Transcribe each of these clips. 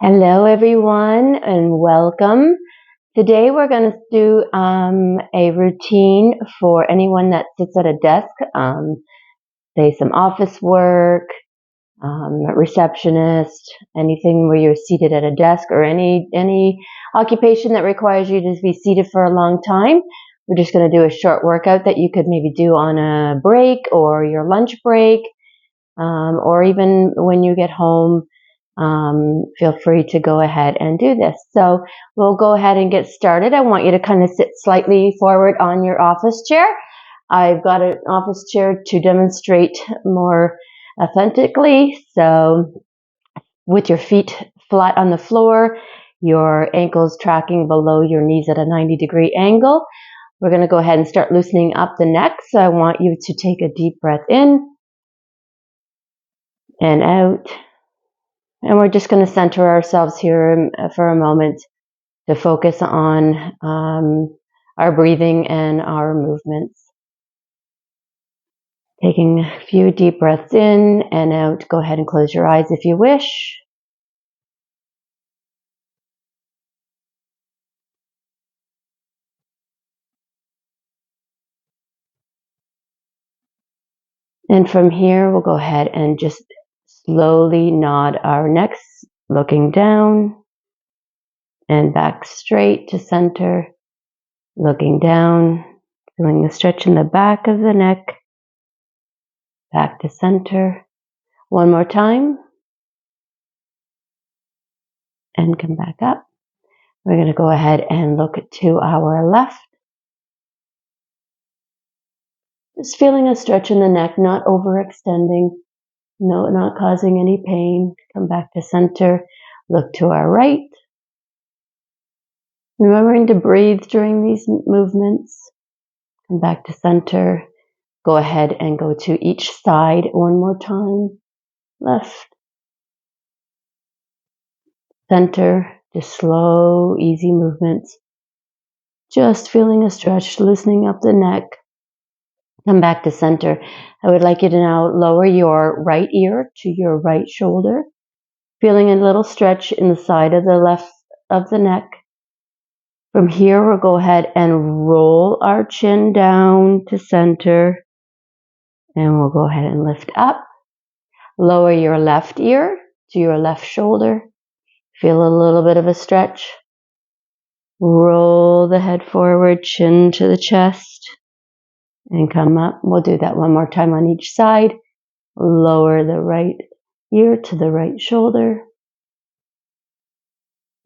Hello everyone and welcome. Today we're going to do a routine for anyone that sits at a desk, say some office work, receptionist, anything where you're seated at a desk or any occupation that requires you to be seated for a long time. We're just going to do a short workout that you could maybe do on a break or your lunch break, or even when you get home. Feel free to go ahead and do this. So we'll go ahead and get started. I want you to kind of sit slightly forward on your office chair. I've got an office chair to demonstrate more authentically. So with your feet flat on the floor, your ankles tracking below your knees at a 90-degree angle. We're going to go ahead and start loosening up the neck. So I want you to take a deep breath in and out. And we're just going to center ourselves here for a moment to focus on our breathing and our movements. Taking a few deep breaths in and out. Go ahead and close your eyes if you wish. And from here, we'll go ahead and just slowly nod our necks, looking down and back straight to center, looking down, feeling the stretch in the back of the neck, back to center. One more time. And come back up. We're going to go ahead and look to our left. Just feeling a stretch in the neck, not overextending, not causing any pain. Come back to center. Look to our right. Remembering to breathe during these movements. Come back to center. Go ahead and go to each side one more time. Left. Center. Just slow, easy movements. Just feeling a stretch, loosening up the neck. Come back to center. I would like you to now lower your right ear to your right shoulder. Feeling a little stretch in the side of the left of the neck. From here, we'll go ahead and roll our chin down to center. And we'll go ahead and lift up. Lower your left ear to your left shoulder. Feel a little bit of a stretch. Roll the head forward, chin to the chest. And come up. We'll do that one more time on each side. Lower the right ear to the right shoulder.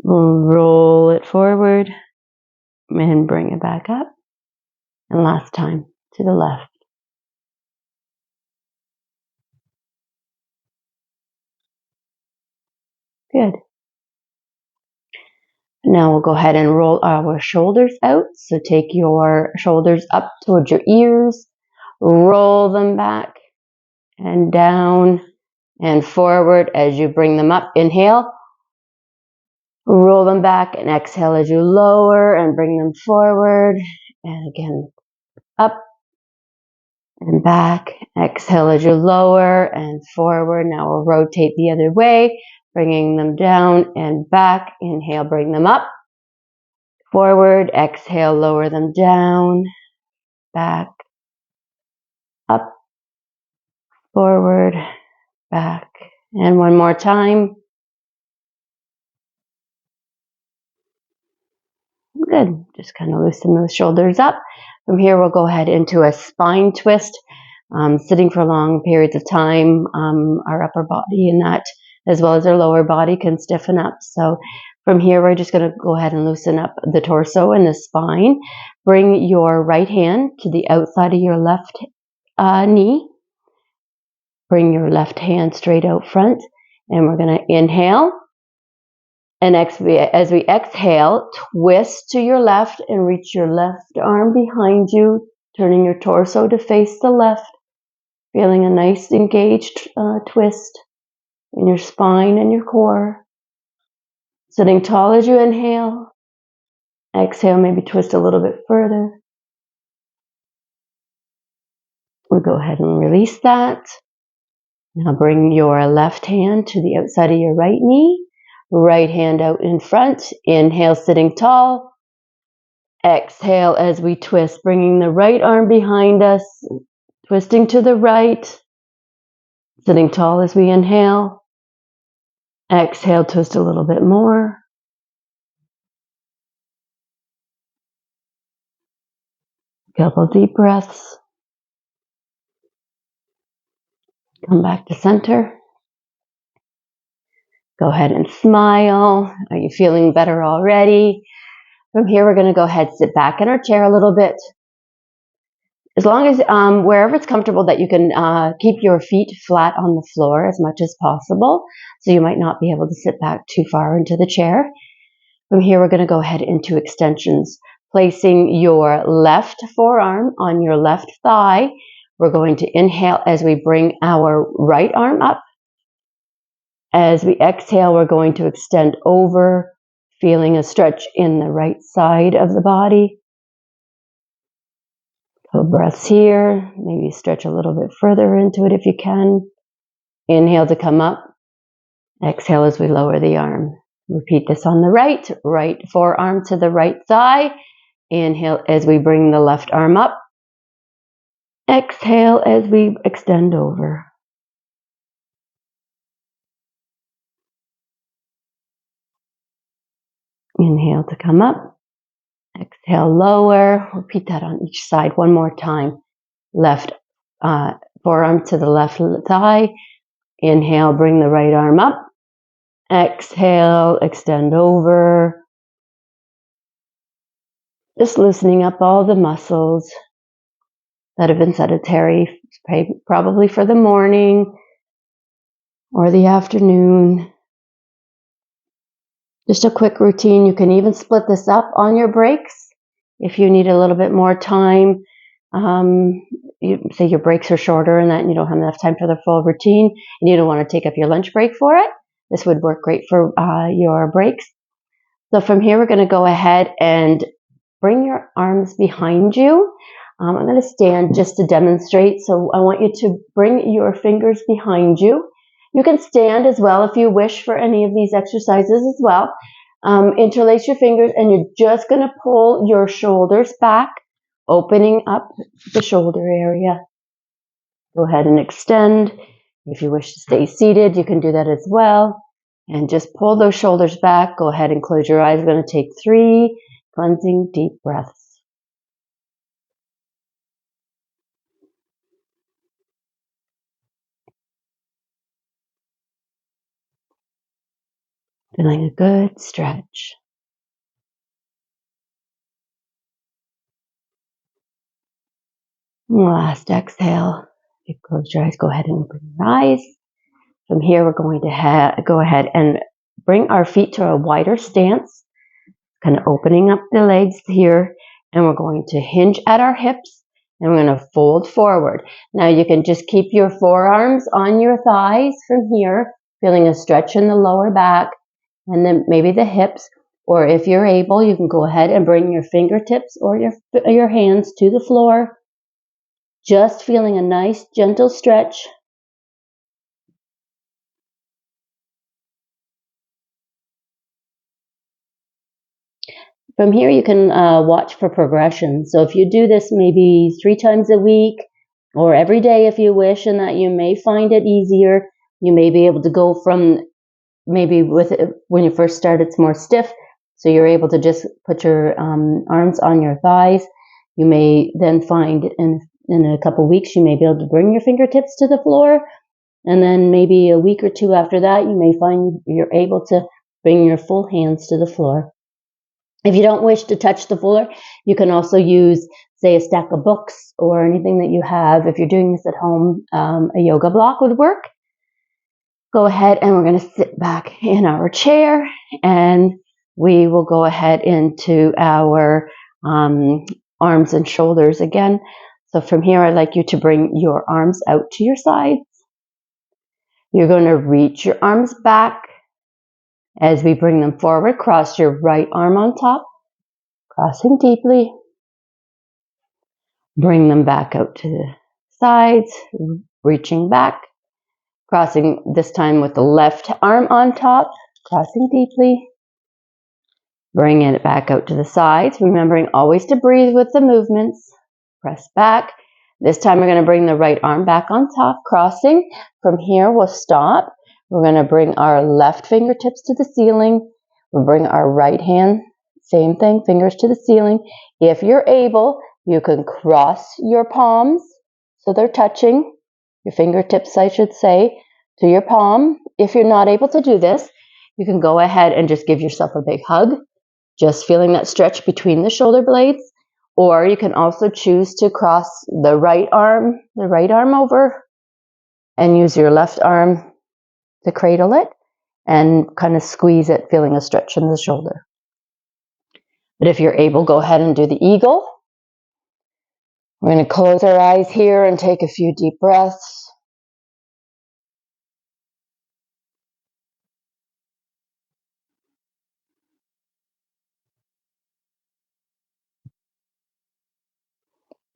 We'll roll it forward and bring it back up. And last time to the left. Good. Now we'll go ahead and roll our shoulders out. So take your shoulders up towards your ears. Roll them back and down and forward as you bring them up. Inhale. Roll them back and exhale as you lower and bring them forward. And again, up and back. Exhale as you lower and forward. Now we'll rotate the other way, bringing them down and back. Inhale, bring them up. Forward, exhale, lower them down, back, up, forward, back. And one more time. Good. Just kind of loosen those shoulders up. From here, we'll go ahead into a spine twist. Sitting for long periods of time, our upper body and that, as well as our lower body, can stiffen up. So from here, we're just going to go ahead and loosen up the torso and the spine. Bring your right hand to the outside of your left knee. Bring your left hand straight out front. And we're going to inhale. And as we exhale, twist to your left and reach your left arm behind you, turning your torso to face the left. Feeling a nice engaged twist in your spine and your core. Sitting tall as you inhale. Exhale, maybe twist a little bit further. We'll go ahead and release that. Now bring your left hand to the outside of your right knee. Right hand out in front. Inhale, sitting tall. Exhale as we twist, bringing the right arm behind us, twisting to the right. Sitting tall as we inhale. Exhale, twist a little bit more. Couple deep breaths. Come back to center. Go ahead and smile. Are you feeling better already? From here, we're going to go ahead, sit back in our chair a little bit. As long as wherever it's comfortable that you can keep your feet flat on the floor as much as possible. So you might not be able to sit back too far into the chair. From here, we're going to go ahead into extensions. Placing your left forearm on your left thigh. We're going to inhale as we bring our right arm up. As we exhale, we're going to extend over, feeling a stretch in the right side of the body. Couple breaths here. Maybe stretch a little bit further into it if you can. Inhale to come up. Exhale as we lower the arm. Repeat this on the right forearm to the right thigh. Inhale as we bring the left arm up. Exhale as we extend over. Inhale to come up. Exhale, lower. Repeat that on each side one more time. Left forearm to the left thigh. Inhale, bring the right arm up. Exhale, extend over. Just loosening up all the muscles that have been sedentary, probably for the morning or the afternoon. Just a quick routine. You can even split this up on your breaks if you need a little bit more time. You say your breaks are shorter and that you don't have enough time for the full routine and you don't want to take up your lunch break for it. This would work great for your breaks. So from here, we're going to go ahead and bring your arms behind you. I'm going to stand just to demonstrate. So I want you to bring your fingers behind you. You can stand as well if you wish for any of these exercises as well. Interlace your fingers and you're just going to pull your shoulders back, opening up the shoulder area. Go ahead and extend. If you wish to stay seated, you can do that as well. And just pull those shoulders back. Go ahead and close your eyes. We're going to take 3 cleansing deep breaths. Feeling a good stretch. Last exhale. If you close your eyes, go ahead and open your eyes. From here, we're going to go ahead and bring our feet to a wider stance, kind of opening up the legs here, and we're going to hinge at our hips, and we're going to fold forward. Now, you can just keep your forearms on your thighs from here, feeling a stretch in the lower back, and then maybe the hips, or if you're able, you can go ahead and bring your fingertips or your hands to the floor, just feeling a nice, gentle stretch. From here, you can watch for progression. So if you do this maybe 3 times a week or every day if you wish, and that you may find it easier, you may be able to go from maybe when you first start, it's more stiff. So you're able to just put your arms on your thighs. You may then find in a couple weeks, you may be able to bring your fingertips to the floor. And then maybe a week or 2 after that, you may find you're able to bring your full hands to the floor. If you don't wish to touch the floor, you can also use, say, a stack of books or anything that you have. If you're doing this at home, a yoga block would work. Go ahead and we're going to sit back in our chair and we will go ahead into our arms and shoulders again. So from here, I'd like you to bring your arms out to your sides. You're going to reach your arms back. As we bring them forward, cross your right arm on top, crossing deeply. Bring them back out to the sides, reaching back, crossing this time with the left arm on top, crossing deeply. Bringing it back out to the sides, remembering always to breathe with the movements. Press back. This time we're going to bring the right arm back on top, crossing. From here, we'll stop. We're going to bring our left fingertips to the ceiling. We'll bring our right hand, same thing, fingers to the ceiling. If you're able, you can cross your palms so they're touching, your fingertips, I should say, to your palm. If you're not able to do this, you can go ahead and just give yourself a big hug. Just feeling that stretch between the shoulder blades, or you can also choose to cross the right arm over and use your left arm to cradle it and kind of squeeze it, feeling a stretch in the shoulder. But if you're able, go ahead and do the eagle. We're going to close our eyes here and take a few deep breaths.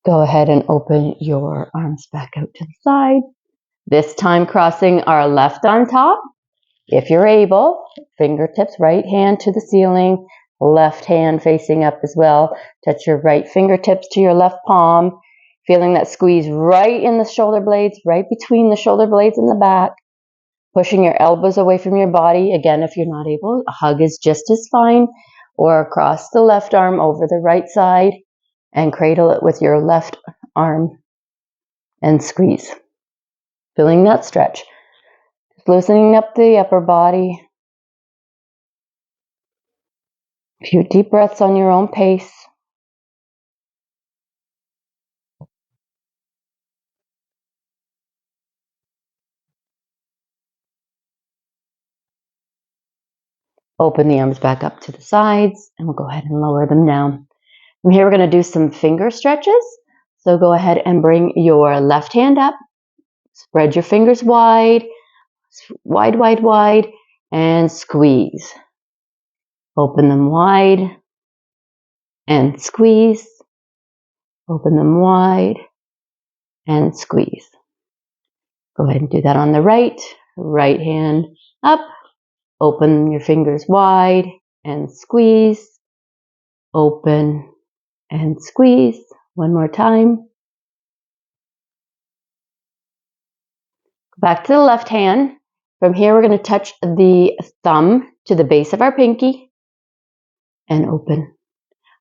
Go ahead and open your arms back out to the side. This time crossing our left on top. If you're able, fingertips, right hand to the ceiling, left hand facing up as well. Touch your right fingertips to your left palm, feeling that squeeze right in the shoulder blades, right between the shoulder blades and the back. Pushing your elbows away from your body. Again, if you're not able, a hug is just as fine. Or cross the left arm over the right side and cradle it with your left arm and squeeze. Feeling that stretch. Loosening up the upper body. A few deep breaths on your own pace. Open the arms back up to the sides, and we'll go ahead and lower them down. From here, we're going to do some finger stretches. So go ahead and bring your left hand up. Spread your fingers wide, wide, wide, wide, and squeeze. Open them wide and squeeze. Open them wide and squeeze. Go ahead and do that on the right. Right hand up. Open your fingers wide and squeeze. Open and squeeze. One more time. Back to the left hand. From here, we're going to touch the thumb to the base of our pinky and open.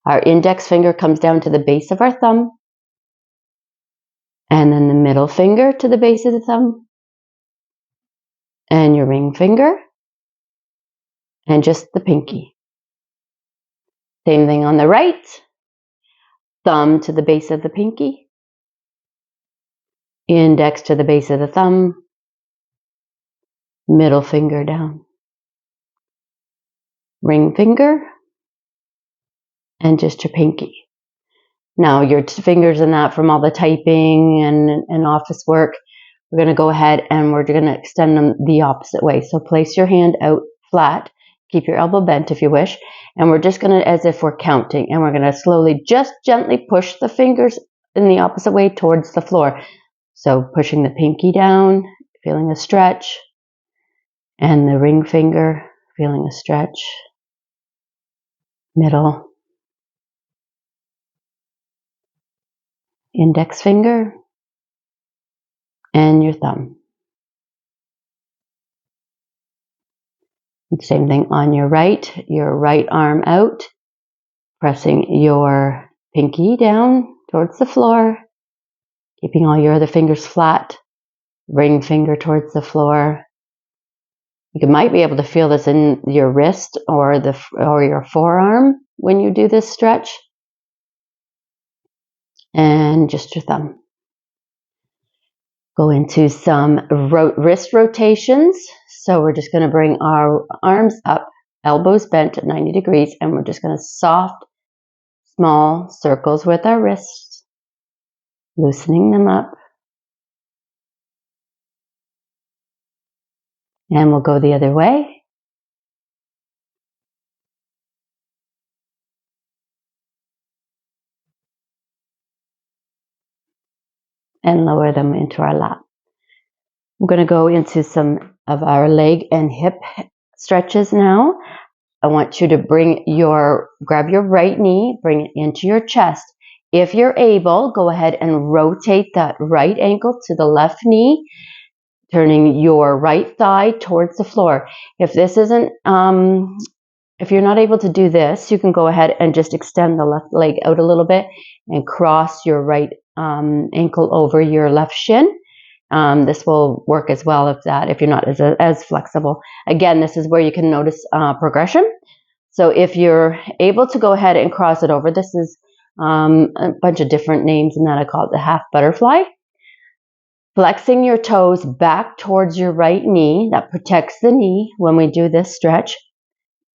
Our index finger comes down to the base of our thumb, and then the middle finger to the base of the thumb, and your ring finger, and just the pinky. Same thing on the right. Thumb to the base of the pinky, index to the base of the thumb, middle finger down, ring finger, and just your pinky. Now your fingers in that from all the typing and office work, we're going to go ahead and we're going to extend them the opposite way. So place your hand out flat, keep your elbow bent if you wish, and we're just going to, as if we're counting, and we're going to slowly, just gently push the fingers in the opposite way towards the floor. So pushing the pinky down, feeling a stretch, and the ring finger, feeling a stretch, middle, index finger, and your thumb. Same thing on your right arm out, pressing your pinky down towards the floor, keeping all your other fingers flat, ring finger towards the floor. You might be able to feel this in your wrist or your forearm when you do this stretch, and just your thumb. Go into some wrist rotations. So we're just going to bring our arms up, elbows bent at 90 degrees, and we're just going to soft, small circles with our wrists, loosening them up. And we'll go the other way. And lower them into our lap. We're going to go into some of our leg and hip stretches now. I want you to grab your right knee, bring it into your chest. If you're able, go ahead and rotate that right ankle to the left knee, turning your right thigh towards the floor. If this isn't, if you're not able to do this, you can go ahead and just extend the left leg out a little bit and cross your right ankle over your left shin. This will work as well if you're not as flexible. Again, this is where you can notice progression. So if you're able to go ahead and cross it over, this is a bunch of different names, and that I call it the half butterfly. Flexing your toes back towards your right knee, that protects the knee when we do this stretch.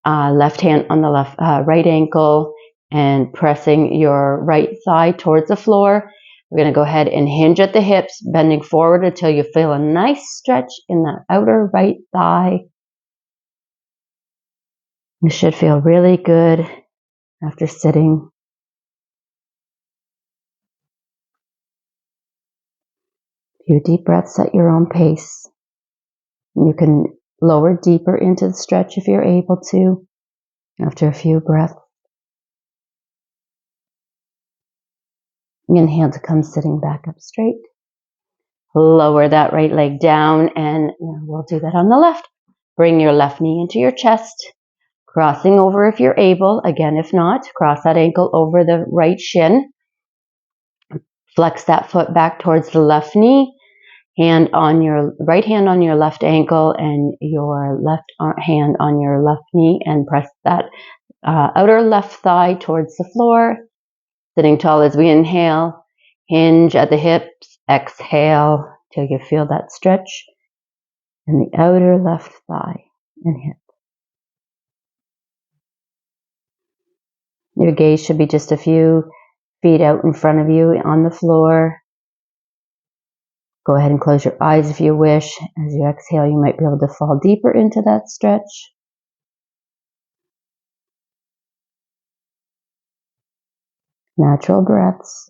Left hand on the right ankle and pressing your right thigh towards the floor. We're going to go ahead and hinge at the hips, bending forward until you feel a nice stretch in the outer right thigh. You should feel really good after sitting. A few deep breaths at your own pace. You can lower deeper into the stretch if you're able to after a few breaths. Inhale to come sitting back up straight. Lower that right leg down, and we'll do that on the left. Bring your left knee into your chest, crossing over if you're able. Again, if not, cross that ankle over the right shin. Flex that foot back towards the left knee. Hand on your right hand on your left ankle and your left hand on your left knee, and press that outer left thigh towards the floor. Sitting tall as we inhale. Hinge at the hips. Exhale till you feel that stretch in the outer left thigh and hip. Your gaze should be just a few feet out in front of you on the floor. Go ahead and close your eyes if you wish. As you exhale, you might be able to fall deeper into that stretch. Natural breaths.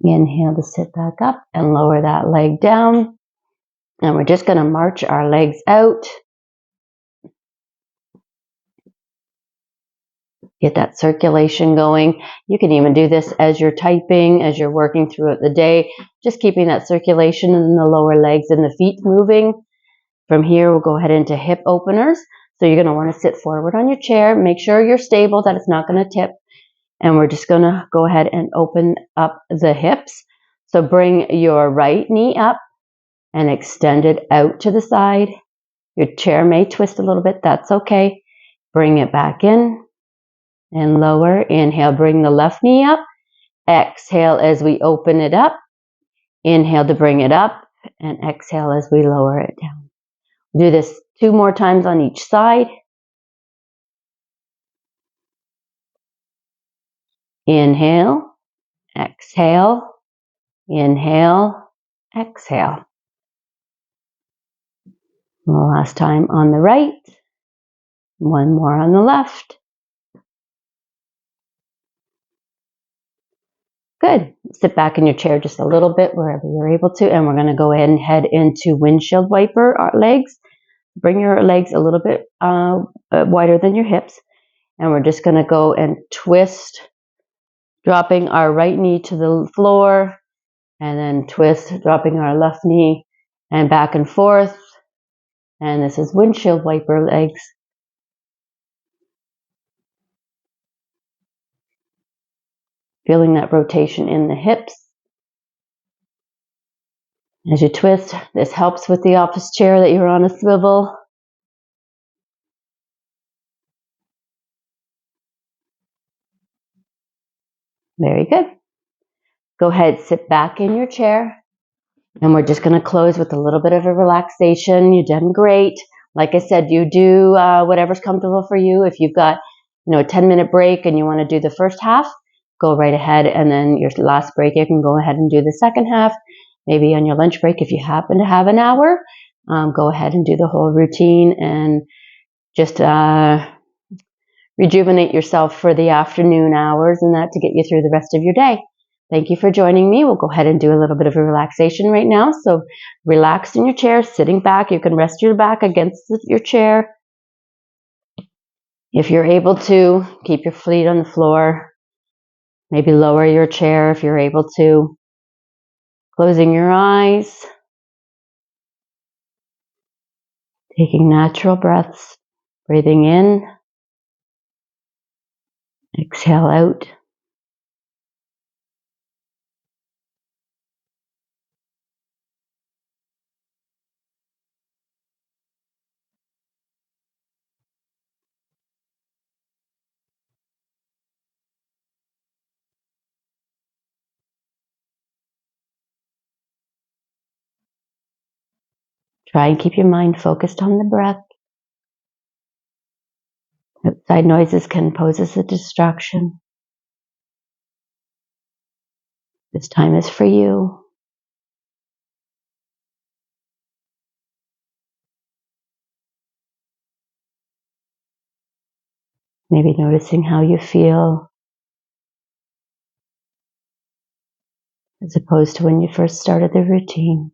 Inhale to sit back up and lower that leg down. And we're just going to march our legs out. Get that circulation going. You can even do this as you're typing, as you're working throughout the day, just keeping that circulation in the lower legs and the feet moving. From here, we'll go ahead into hip openers. So you're going to want to sit forward on your chair. Make sure you're stable, that it's not going to tip. And we're just going to go ahead and open up the hips. So bring your right knee up and extend it out to the side. Your chair may twist a little bit. That's okay. Bring it back in and lower. Inhale, bring the left knee up. Exhale as we open it up. Inhale to bring it up, and exhale as we lower it down. Do this 2 more times on each side. Inhale, exhale, inhale, exhale. One last time on the right. 1 more on the left. Good. Sit back in your chair just a little bit wherever you're able to, and we're going to go ahead and head into windshield wiper legs. Bring your legs a little bit wider than your hips, and we're just going to go and twist, dropping our right knee to the floor, and then twist, dropping our left knee, and back and forth. And this is windshield wiper legs. Feeling that rotation in the hips. As you twist, this helps with the office chair that you're on a swivel. Very good. Go ahead, sit back in your chair. And we're just going to close with a little bit of a relaxation. You've done great. Like I said, you do whatever's comfortable for you. If you've got a 10-minute break and you want to do the first half, go right ahead. And then your last break, you can go ahead and do the second half. Maybe on your lunch break, if you happen to have an hour, go ahead and do the whole routine and just rejuvenate yourself for the afternoon hours and that to get you through the rest of your day. Thank you for joining me. We'll go ahead and do a little bit of a relaxation right now. So relax in your chair, sitting back. You can rest your back against your chair. If you're able to, keep your feet on the floor. Maybe lower your chair if you're able to. Closing your eyes. Taking natural breaths. Breathing in. Exhale out. Try and keep your mind focused on the breath. Outside noises can pose as a distraction. This time is for you. Maybe noticing how you feel as opposed to when you first started the routine.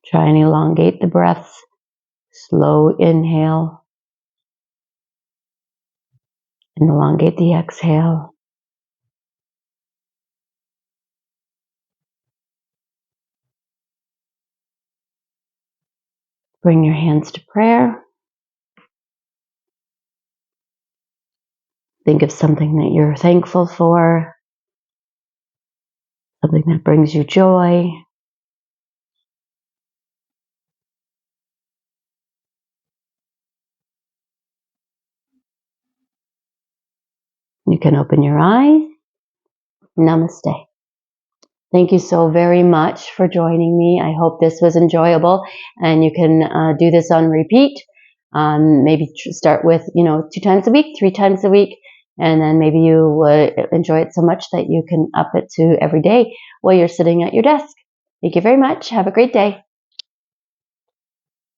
Try and elongate the breaths. Slow inhale and elongate the exhale. Bring your hands to prayer. Think of something that you're thankful for, something that brings you joy. You can open your eyes. Namaste. Thank you so very much for joining me. I hope this was enjoyable, and you can do this on repeat. Maybe start with 2 times a week, 3 times a week, and then maybe you enjoy it so much that you can up it to every day while you're sitting at your desk. Thank you very much. Have a great day.